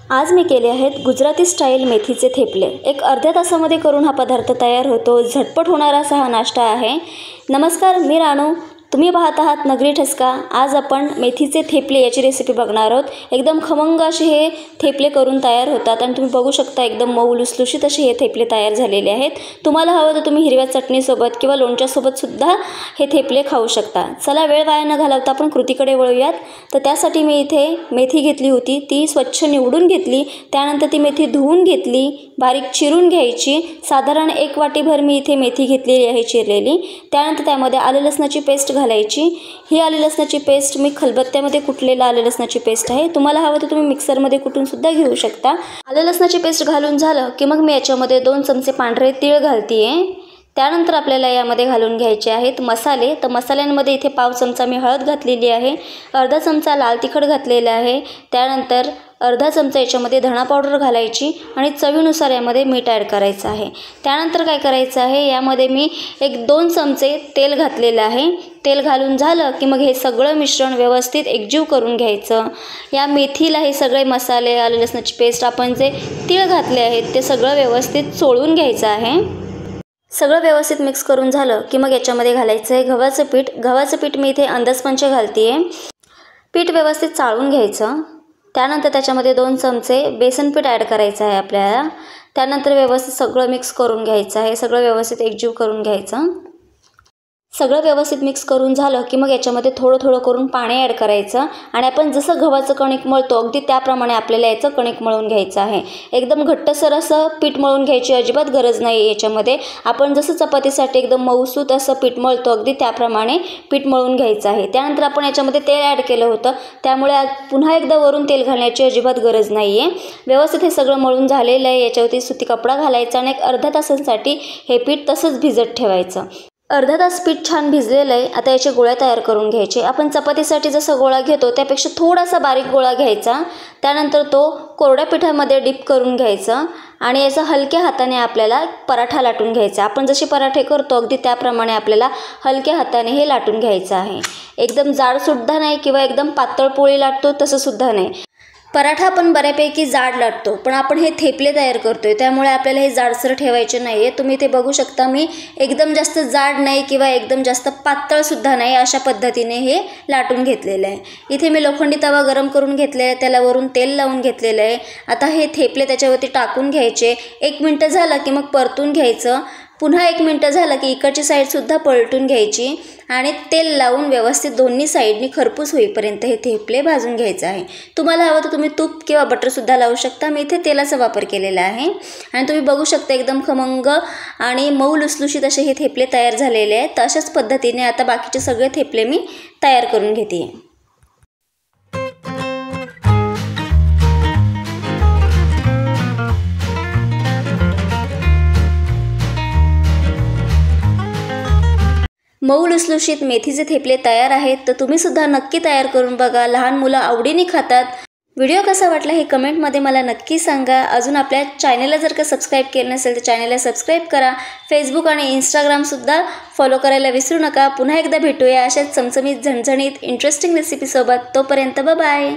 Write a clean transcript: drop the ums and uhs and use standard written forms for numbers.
आज मी केले आहेत गुजराती स्टाईल मेथीचे थेपले। एक अर्ध्या तासामध्ये करून हा पदार्थ तयार होतो। झटपट होणारा असा हा नाश्ता आहे। नमस्कार, मी राणू, तुम्ही पाहत आहात नगरी ठसका। आज आपण मेथीचे थेपले याची रेसिपी बघणार आहोत। एकदम खमंग असे हे थेपले करून तयार होतात आणि तुम्ही बघू शकता एकदम मऊ लुसलुशीत असे हे थेपले तयार झालेले आहेत। तुम्हाला हवं तर तुम्ही हिरव्या चटणीसोबत किंवा लोणच्यासोबत सुद्धा हे थेपले खाऊ शकता। चला वेळ वाया न घालवता आपण कृतीकडे वळूयात। तर त्यासाठी मी इथे मेथी घेतली होती, ती स्वच्छ निवडून घेतली। त्यानंतर ती मेथी धुवून घेतली, बारीक चिरून घ्यायची। साधारण 1 वाटीभर मी इथे मेथी घेतलेली आहे चिरलेली। त्यानंतर त्यामध्ये आले लसणाची पेस्ट घालायची। ही आले लसणाची पेस्ट मी खलबत्त्यामध्ये कुटलेला आले लसणाची पेस्ट आहे। तुम्हाला हवं तर तुम्ही मिक्सरमध्ये कुटून सुद्धा घेऊ शकता। आले लसणाची पेस्ट घालून झालं की मग मी याच्यामध्ये 2 चमचे पांढरे तीळ घालतीये। त्यानंतर आपल्याला यामध्ये घालून घ्यायचे आहेत मसाले। तर मसाल्यांमध्ये इथे पाव चमचा मी हळद घातलेली आहे, अर्धा चमचा लाल तिखट घातलेला आहे। त्यानंतर अर्धा चमचा याच्यामध्ये धणा पावडर घालायची आणि चवीनुसार यामध्ये मीठ ॲड करायचं आहे। त्यानंतर काय करायचं आहे, यामध्ये मी 1-2 चमचे तेल घातलेलं आहे। तेल घालून झालं की मग हे सगळं मिश्रण व्यवस्थित एकजीव करून घ्यायचं। या मेथीला हे सगळे मसाले, आले लसणाची पेस्ट, आपण जे तीळ घातले आहेत ते सगळं व्यवस्थित चोळून घ्यायचं आहे। सगळं व्यवस्थित मिक्स करून झालं की मग याच्यामध्ये घालायचं आहे गव्हाचं पीठ। गव्हाचं पीठ मी इथे अंदाजपंचे घालतीये। पीठ व्यवस्थित चाळून घ्यायचं। त्यानंतर त्याच्यामध्ये 2 चमचे बेसन पीठ ॲड करायचं आहे आपल्याला। त्यानंतर व्यवस्थित सगळं मिक्स करून घ्यायचं आहे, सगळं व्यवस्थित एकजीव करून घ्यायचं। सगळं व्यवस्थित मिक्स करून झालं की मग याच्यामध्ये थोडं थोडं करून पाणी ॲड करायचं आणि आपण जसं गव्हाचं कणिक मळतो अगदी त्याप्रमाणे आपल्याला याचं कणिक मळून घ्यायचं आहे। एकदम घट्टसर असं पीठ मळून घ्यायची अजिबात गरज नाही याच्यामध्ये। आपण जसं चपातीसाठी एकदम मऊसूत असं पीठ मळतो अगदी त्याप्रमाणे पीठ मळून घ्यायचं आहे। त्यानंतर आपण याच्यामध्ये तेल ॲड केलं होतं, त्यामुळे पुन्हा एकदा वरून तेल घालण्याची अजिबात गरज नाही आहे। व्यवस्थित हे सगळं मळून झालेलं आहे। याच्यावरती सुती कपडा घालायचा आणि एक अर्ध्या तासांसाठी हे पीठ तसंच भिजत ठेवायचं। अर्धा तास पीठ छान भिजलेलं आहे। आता याचे गोळ्या तयार करून घ्यायचे। आपण चपातीसाठी जसा गोळा घेतो त्यापेक्षा थोडासा बारीक गोळा घ्यायचा। त्यानंतर तो कोरड्या पिठामध्ये डिप करून घ्यायचा आणि याचा हलक्या हाताने आपल्याला पराठा लाटून घ्यायचा। आपण जसे पराठे करतो अगदी त्याप्रमाणे आपल्याला हलक्या हाताने हे लाटून घ्यायचं आहे। एकदम जाडसुद्धा नाही किंवा एकदम पातळ पोळी लाटतो तसंसुद्धा नाही। पराठा आपण बऱ्यापैकी जाड लाटतो, पण आपण हे थेपले तयार करतोय त्यामुळे आपल्याला हे जाडसर ठेवायचे नाही आहे। तुम्ही ते बघू शकता, मी एकदम जास्त जाड नाही किंवा एकदम जास्त पातळसुद्धा नाही अशा पद्धतीने हे लाटून घेतलेलं आहे। इथे मी लोखंडी तवा गरम करून घेतलेला आहे, त्याला वरून तेल लावून घेतलेलं आहे। आता हे थेपले त्याच्यावरती टाकून घ्यायचे। 1 मिनिट झालं की मग परतून घ्यायचं। पुन्हा 1 मिनिट झालं की इकडची साईडसुद्धा पलटून घ्यायची आणि तेल लावून व्यवस्थित दोन्ही साईडनी खरपूस होईपर्यंत हे थेपले भाजून घ्यायचं आहे। तुम्हाला हवं तर तुम्ही तूप किंवा बटरसुद्धा लावू शकता। मी इथे तेलाचा वापर केलेला आहे आणि तुम्ही बघू शकता एकदम खमंग आणि मऊ लुसलुशीत असे हे थेपले तयार झालेले आहेत। तर अशाच पद्धतीने आता बाकीचे सगळे थेपले मी तयार करून घेते। मऊ लुसलुशीत मेथीचे थेपले तयार आहेत। तर तुम्ही सुद्धा नक्की तयार करून बघा, लहान मुलं आवडीने खातात। व्हिडिओ कसा वाटला हे कमेंटमध्ये मला नक्की सांगा। अजून आपल्या चॅनलला जर का सबस्क्राईब केलं नसेल तर चॅनलला सबस्क्राईब करा। फेसबुक आणि इंस्टाग्रामसुद्धा फॉलो करायला विसरू नका। पुन्हा एकदा भेटूया अशाच चमचमीत, झणझणीत, इंटरेस्टिंग रेसिपीसोबत। तोपर्यंत बाय बाय।